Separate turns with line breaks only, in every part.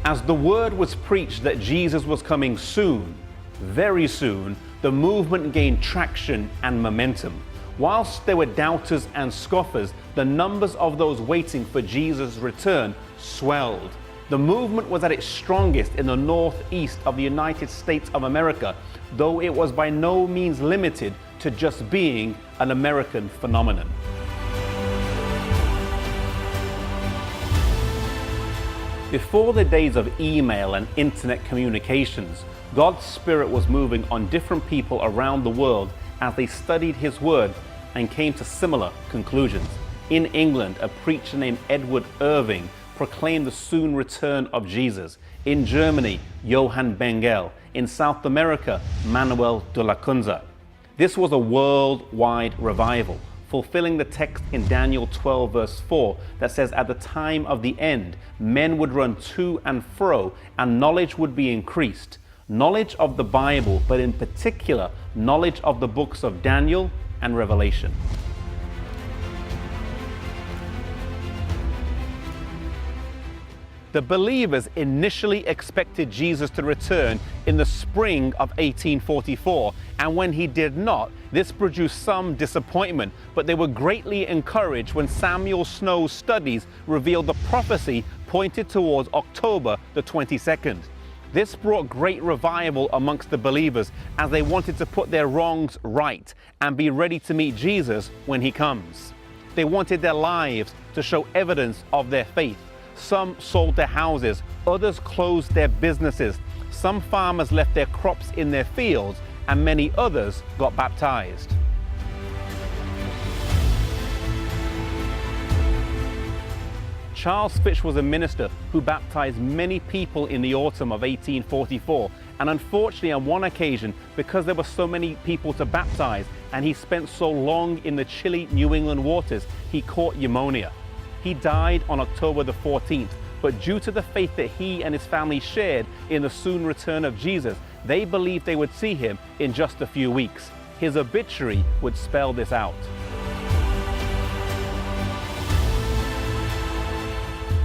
As the word was preached that Jesus was coming soon, very soon, the movement gained traction and momentum. Whilst there were doubters and scoffers, the numbers of those waiting for Jesus' return swelled. The movement was at its strongest in the northeast of the United States of America, though it was by no means limited to just being an American phenomenon. Before the days of email and internet communications, God's Spirit was moving on different people around the world as they studied His Word and came to similar conclusions. In England, a preacher named Edward Irving proclaimed the soon return of Jesus. In Germany, Johann Bengel. In South America, Manuel de la Cunza. This was a worldwide revival, fulfilling the text in Daniel 12 verse 4 that says, at the time of the end, men would run to and fro, and knowledge would be increased. Knowledge of the Bible, but in particular, knowledge of the books of Daniel and Revelation. The believers initially expected Jesus to return in the spring of 1844, and when He did not, this produced some disappointment, but they were greatly encouraged when Samuel Snow's studies revealed the prophecy pointed towards October the 22nd. This brought great revival amongst the believers as they wanted to put their wrongs right and be ready to meet Jesus when He comes. They wanted their lives to show evidence of their faith. Some sold their houses, others closed their businesses. Some farmers left their crops in their fields, and many others got baptized. Charles Fitch was a minister who baptized many people in the autumn of 1844, and unfortunately on one occasion, because there were so many people to baptize and he spent so long in the chilly New England waters, he caught pneumonia. He died on October the 14th, but due to the faith that he and his family shared in the soon return of Jesus, they believed they would see Him in just a few weeks. His obituary would spell this out.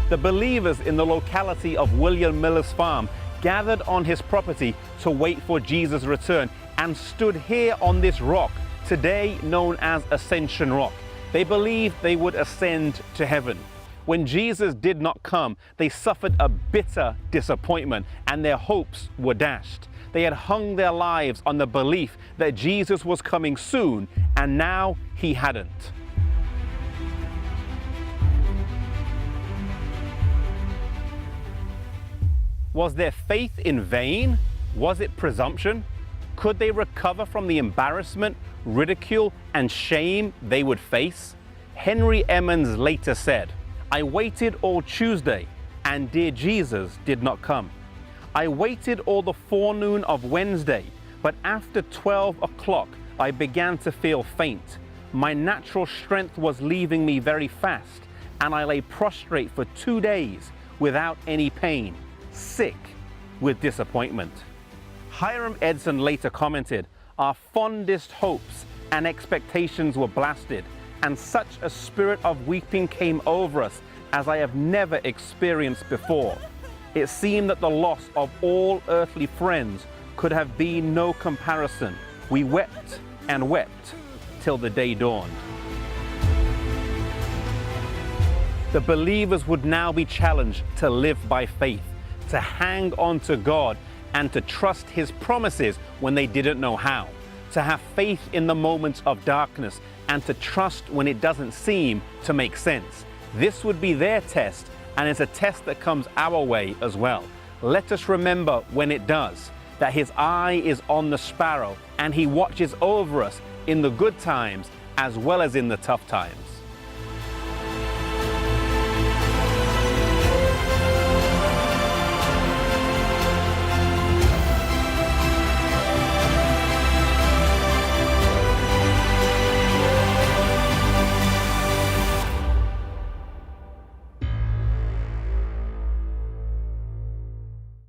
The believers in the locality of William Miller's farm gathered on his property to wait for Jesus' return and stood here on this rock, today known as Ascension Rock. They believed they would ascend to heaven. When Jesus did not come, they suffered a bitter disappointment and their hopes were dashed. They had hung their lives on the belief that Jesus was coming soon, and now He hadn't. Was their faith in vain? Was it presumption? Could they recover from the embarrassment, ridicule, and shame they would face? Henry Emmons later said, "I waited all Tuesday, and dear Jesus did not come. I waited all the forenoon of Wednesday, but after 12 o'clock I began to feel faint. My natural strength was leaving me very fast, and I lay prostrate for 2 days without any pain, sick with disappointment." Hiram Edson later commented, "Our fondest hopes and expectations were blasted, and such a spirit of weeping came over us as I have never experienced before. It seemed that the loss of all earthly friends could have been no comparison. We wept and wept till the day dawned." The believers would now be challenged to live by faith, to hang on to God, and to trust His promises when they didn't know how, to have faith in the moments of darkness, and to trust when it doesn't seem to make sense. This would be their test, and it's a test that comes our way as well. Let us remember when it does, that His eye is on the sparrow, and He watches over us in the good times as well as in the tough times.